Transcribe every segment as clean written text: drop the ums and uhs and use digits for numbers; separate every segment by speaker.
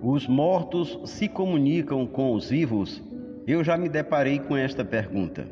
Speaker 1: Os mortos se comunicam com os vivos? Eu já me deparei com esta pergunta.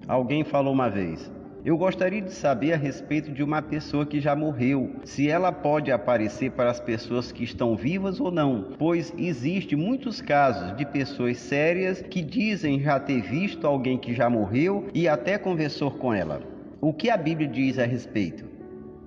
Speaker 1: Alguém falou uma vez: eu gostaria de saber a respeito de uma pessoa que já morreu, se ela pode aparecer para as pessoas que estão vivas ou não, pois existe muitos casos de pessoas sérias que dizem já ter visto alguém que já morreu e até conversou com ela. O que a Bíblia diz a respeito?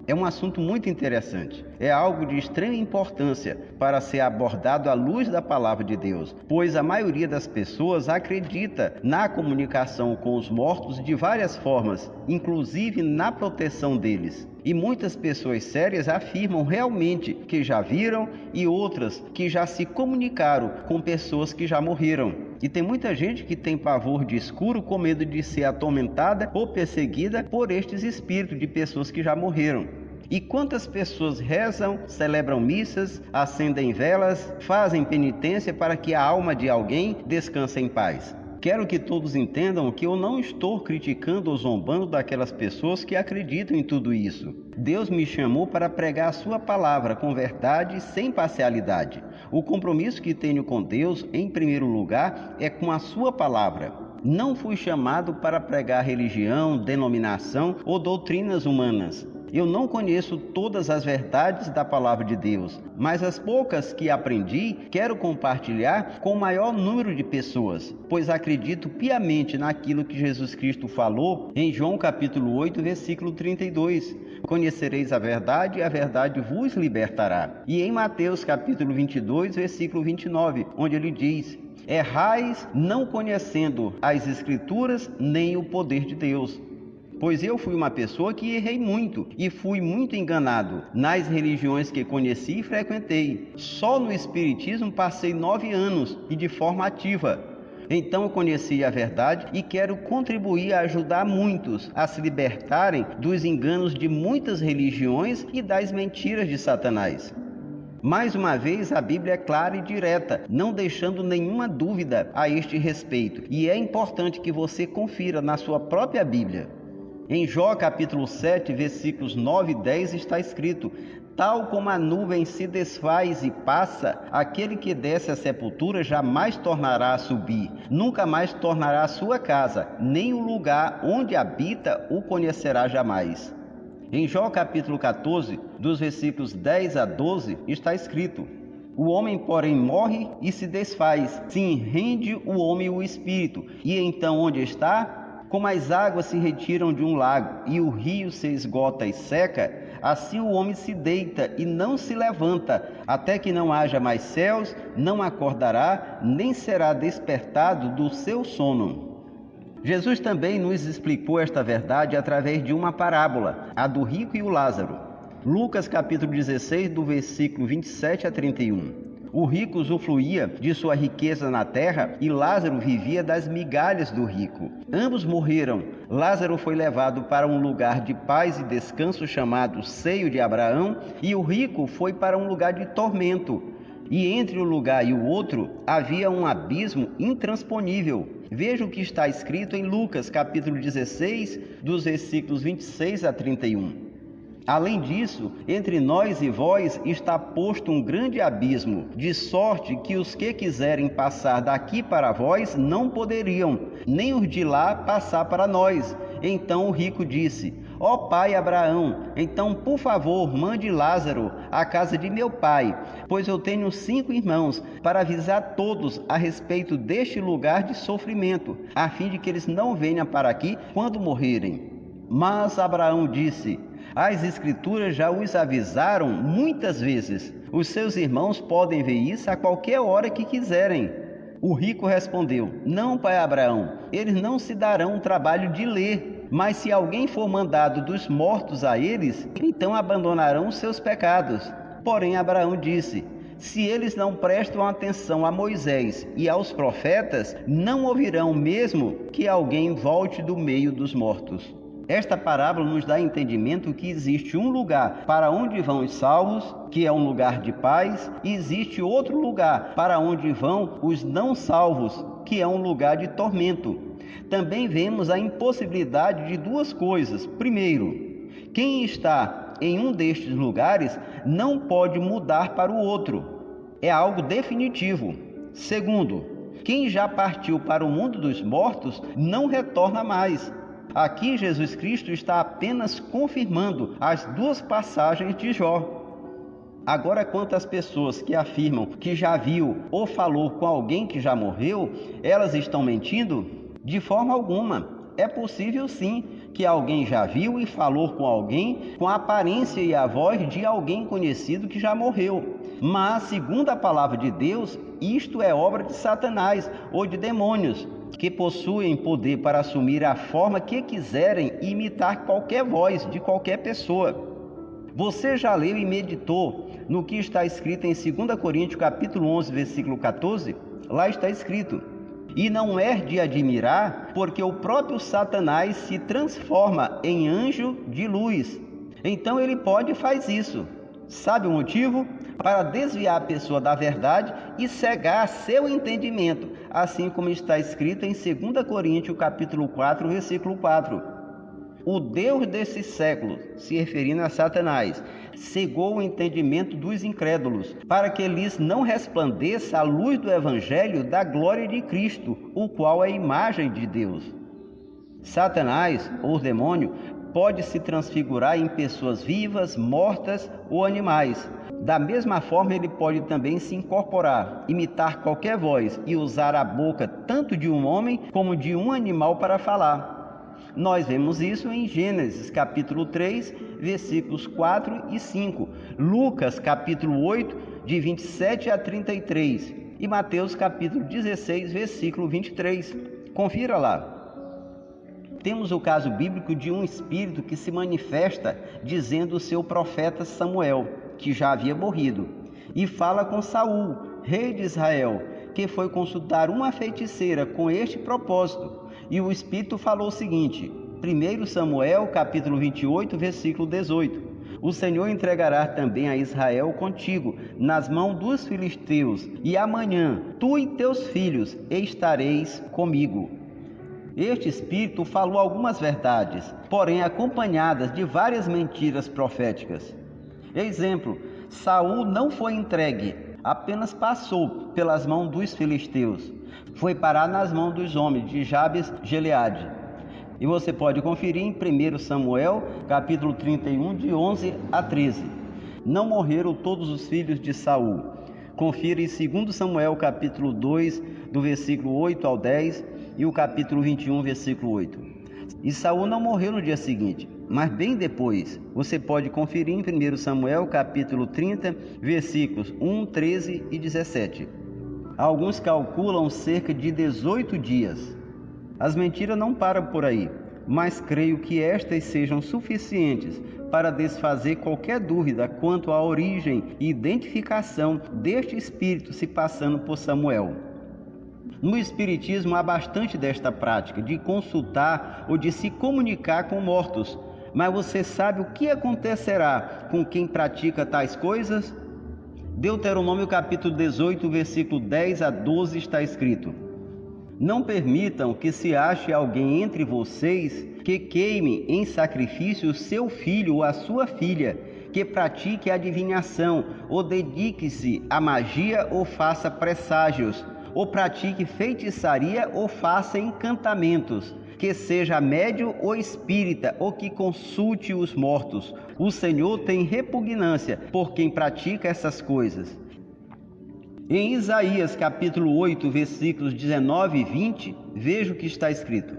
Speaker 1: É um assunto muito interessante. É algo de extrema importância para ser abordado à luz da palavra de Deus, pois a maioria das pessoas acredita na comunicação com os mortos de várias formas, inclusive na proteção deles. E muitas pessoas sérias afirmam realmente que já viram e outras que já se comunicaram com pessoas que já morreram. E tem muita gente que tem pavor de escuro com medo de ser atormentada ou perseguida por estes espíritos de pessoas que já morreram. E quantas pessoas rezam, celebram missas, acendem velas, fazem penitência para que a alma de alguém descanse em paz? Quero que todos entendam que eu não estou criticando ou zombando daquelas pessoas que acreditam em tudo isso. Deus me chamou para pregar a sua palavra com verdade e sem parcialidade. O compromisso que tenho com Deus, em primeiro lugar, é com a sua palavra. Não fui chamado para pregar religião, denominação ou doutrinas humanas. Eu não conheço todas as verdades da palavra de Deus, mas as poucas que aprendi, quero compartilhar com o maior número de pessoas, pois acredito piamente naquilo que Jesus Cristo falou em João capítulo 8, versículo 32. Conhecereis a verdade e a verdade vos libertará. E em Mateus capítulo 22, versículo 29, onde ele diz: errais não conhecendo as Escrituras nem o poder de Deus. Pois eu fui uma pessoa que errei muito e fui muito enganado nas religiões que conheci e frequentei. Só no Espiritismo passei 9 anos e de forma ativa. Então eu conheci a verdade e quero contribuir a ajudar muitos a se libertarem dos enganos de muitas religiões e das mentiras de Satanás. Mais uma vez, a Bíblia é clara e direta, não deixando nenhuma dúvida a este respeito. E é importante que você confira na sua própria Bíblia. Em Jó capítulo 7, versículos 9 e 10 está escrito: tal como a nuvem se desfaz e passa, aquele que desce à sepultura jamais tornará a subir, nunca mais tornará a sua casa, nem o lugar onde habita o conhecerá jamais. Em Jó capítulo 14, dos versículos 10 a 12, está escrito: o homem, porém, morre e se desfaz, se rende o homem o espírito, e então onde está? Como as águas se retiram de um lago e o rio se esgota e seca, assim o homem se deita e não se levanta, até que não haja mais céus, não acordará, nem será despertado do seu sono. Jesus também nos explicou esta verdade através de uma parábola, a do rico e o Lázaro. Lucas capítulo 16, do versículo 27 a 31. O rico usufruía de sua riqueza na terra e Lázaro vivia das migalhas do rico. Ambos morreram. Lázaro foi levado para um lugar de paz e descanso chamado Seio de Abraão, e o rico foi para um lugar de tormento. E entre o lugar e o outro havia um abismo intransponível. Veja o que está escrito em Lucas capítulo 16, dos versículos 26 a 31. Além disso, entre nós e vós está posto um grande abismo, de sorte que os que quiserem passar daqui para vós não poderiam, nem os de lá passar para nós. Então o rico disse: ó pai Abraão, então por favor mande Lázaro à casa de meu pai, pois eu tenho 5 irmãos, para avisar todos a respeito deste lugar de sofrimento, a fim de que eles não venham para aqui quando morrerem. Mas Abraão disse: as Escrituras já os avisaram muitas vezes. Os seus irmãos podem ver isso a qualquer hora que quiserem. O rico respondeu: não, pai Abraão, eles não se darão o trabalho de ler. Mas se alguém for mandado dos mortos a eles, então abandonarão os seus pecados. Porém Abraão disse: se eles não prestam atenção a Moisés e aos profetas, não ouvirão mesmo que alguém volte do meio dos mortos. Esta parábola nos dá entendimento que existe um lugar para onde vão os salvos, que é um lugar de paz, e existe outro lugar para onde vão os não salvos, que é um lugar de tormento. Também vemos a impossibilidade de 2 coisas. Primeiro, quem está em um destes lugares não pode mudar para o outro. é algo definitivo. Segundo, quem já partiu para o mundo dos mortos não retorna mais. Aqui Jesus Cristo está apenas confirmando as duas passagens de Jó. Agora, quanto às pessoas que afirmam que já viu ou falou com alguém que já morreu, elas estão mentindo? De forma alguma. É possível sim que alguém já viu e falou com alguém com a aparência e a voz de alguém conhecido que já morreu. Mas, segundo a palavra de Deus, isto é obra de Satanás ou de demônios, que possuem poder para assumir a forma que quiserem e imitar qualquer voz de qualquer pessoa. Você já leu e meditou no que está escrito em 2 Coríntios capítulo 11, versículo 14? Lá está escrito: e não é de admirar, porque o próprio Satanás se transforma em anjo de luz. Então ele pode e faz isso. Sabe o motivo? Para desviar a pessoa da verdade e cegar seu entendimento, assim como está escrito em 2 Coríntios capítulo 4, versículo 4. O Deus desse século, se referindo a Satanás, cegou o entendimento dos incrédulos, para que lhes não resplandeça a luz do Evangelho da glória de Cristo, o qual é a imagem de Deus. Satanás, ou demônio, pode se transfigurar em pessoas vivas, mortas ou animais. Da mesma forma, ele pode também se incorporar, imitar qualquer voz e usar a boca tanto de um homem como de um animal para falar. Nós vemos isso em Gênesis capítulo 3, versículos 4 e 5, Lucas capítulo 8, de 27 a 33 e Mateus capítulo 16, versículo 23. Confira lá. Temos o caso bíblico de um espírito que se manifesta dizendo o seu profeta Samuel, que já havia morrido, e fala com Saul, rei de Israel, que foi consultar uma feiticeira com este propósito. E o Espírito falou o seguinte, 1 Samuel capítulo 28, versículo 18. O Senhor entregará também a Israel contigo, nas mãos dos filisteus, e amanhã tu e teus filhos estareis comigo. Este Espírito falou algumas verdades, porém acompanhadas de várias mentiras proféticas. Exemplo, Saul não foi entregue, apenas passou pelas mãos dos filisteus. Foi parar nas mãos dos homens de Jabes Gileade. E você pode conferir em 1 Samuel, capítulo 31, de 11 a 13. Não morreram todos os filhos de Saul. Confira em 2 Samuel, capítulo 2, do versículo 8 ao 10, e o capítulo 21, versículo 8. E Saul não morreu no dia seguinte, mas bem depois. Você pode conferir em 1 Samuel, capítulo 30, versículos 1, 13 e 17. Alguns calculam cerca de 18 dias. As mentiras não param por aí, mas creio que estas sejam suficientes para desfazer qualquer dúvida quanto à origem e identificação deste espírito se passando por Samuel. No Espiritismo há bastante desta prática de consultar ou de se comunicar com mortos, mas você sabe o que acontecerá com quem pratica tais coisas? Deuteronômio capítulo 18, versículo 10 a 12 está escrito: não permitam que se ache alguém entre vocês que queime em sacrifício o seu filho ou a sua filha, que pratique adivinhação, ou dedique-se à magia, ou faça presságios, ou pratique feitiçaria, ou faça encantamentos, que seja médium ou espírita, ou que consulte os mortos. O Senhor tem repugnância por quem pratica essas coisas. Em Isaías capítulo 8, versículos 19 e 20, veja o que está escrito: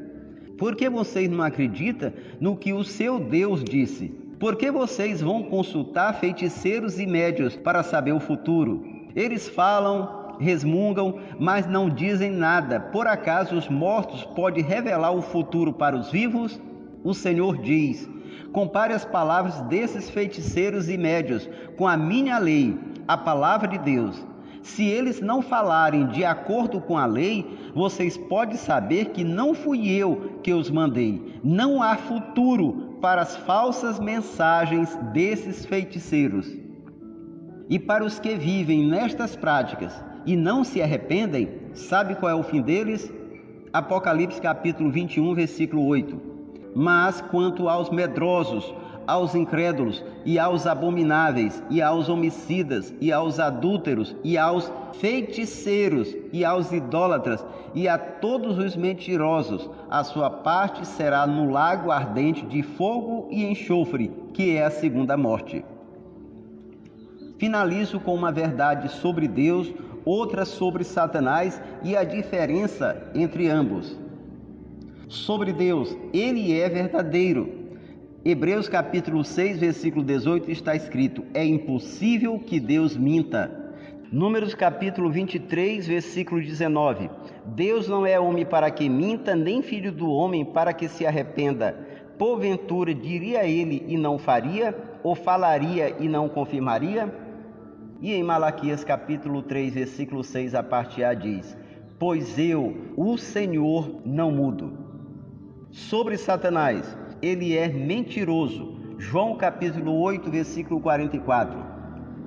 Speaker 1: por que vocês não acreditam no que o seu Deus disse? Por que vocês vão consultar feiticeiros e médios para saber o futuro? Eles falam, resmungam, mas não dizem nada. Por acaso os mortos podem revelar o futuro para os vivos? O Senhor diz: compare as palavras desses feiticeiros e médios com a minha lei, a palavra de Deus. Se eles não falarem de acordo com a lei, vocês podem saber que não fui eu que os mandei. Não há futuro para as falsas mensagens desses feiticeiros. E para os que vivem nestas práticas e não se arrependem, sabe qual é o fim deles? Apocalipse capítulo 21, versículo 8. Mas quanto aos medrosos, aos incrédulos, e aos abomináveis, e aos homicidas, e aos adúlteros, e aos feiticeiros, e aos idólatras, e a todos os mentirosos. A sua parte será no lago ardente de fogo e enxofre, que é a segunda morte. Finalizo com uma verdade sobre Deus, outra sobre Satanás e a diferença entre ambos. Sobre Deus, Ele é verdadeiro. Hebreus capítulo 6, versículo 18 está escrito: é impossível que Deus minta. Números capítulo 23, versículo 19: Deus não é homem para que minta, nem filho do homem para que se arrependa. Porventura diria ele e não faria, ou falaria e não confirmaria? E em Malaquias capítulo 3, versículo 6, a parte A diz: pois eu, o Senhor, não mudo. Sobre Satanás, ele é mentiroso. João capítulo 8, versículo 44.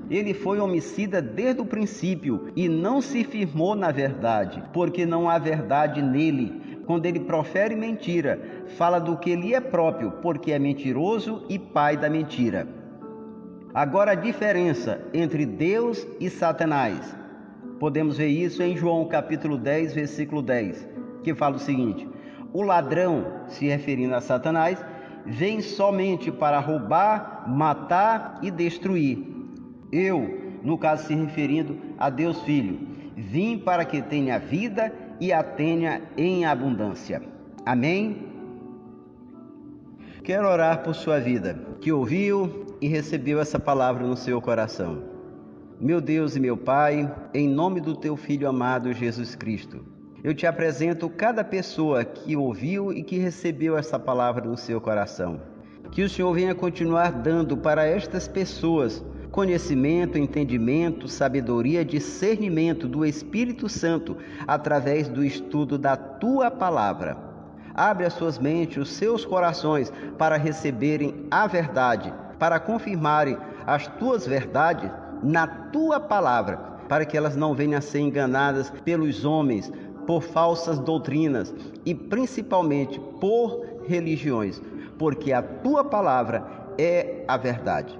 Speaker 1: Ele foi homicida desde o princípio e não se firmou na verdade, porque não há verdade nele. Quando ele profere mentira, fala do que lhe é próprio, porque é mentiroso e pai da mentira. Agora a diferença entre Deus e Satanás. Podemos ver isso em João capítulo 10, versículo 10, que fala o seguinte: o ladrão, se referindo a Satanás, vem somente para roubar, matar e destruir. Eu, no caso se referindo a Deus Filho, vim para que tenha vida e a tenha em abundância. Amém? Quero orar por sua vida, que ouviu e recebeu essa palavra no seu coração. Meu Deus e meu Pai, em nome do Teu Filho amado Jesus Cristo, eu te apresento cada pessoa que ouviu e que recebeu essa palavra no seu coração. Que o Senhor venha continuar dando para estas pessoas conhecimento, entendimento, sabedoria, discernimento do Espírito Santo através do estudo da Tua palavra. Abre as suas mentes, os seus corações para receberem a verdade, para confirmarem as Tuas verdades na Tua palavra, para que elas não venham a ser enganadas pelos homens, por falsas doutrinas e principalmente por religiões, porque a Tua palavra é a verdade.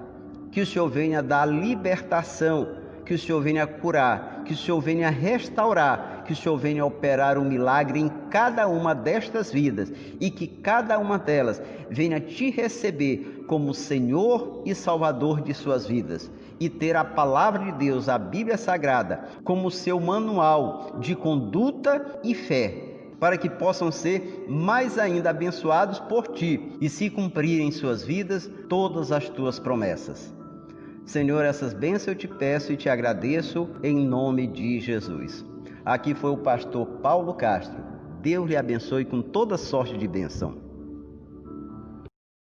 Speaker 1: Que o Senhor venha dar libertação, que o Senhor venha curar, que o Senhor venha restaurar, que o Senhor venha operar um milagre em cada uma destas vidas e que cada uma delas venha te receber como Senhor e Salvador de suas vidas e ter a palavra de Deus, a Bíblia Sagrada, como seu manual de conduta e fé, para que possam ser mais ainda abençoados por Ti e se cumprirem em suas vidas todas as Tuas promessas. Senhor, essas bênçãos eu te peço e te agradeço em nome de Jesus. Aqui foi o pastor Paulo Castro. Deus lhe abençoe com toda sorte de bênção.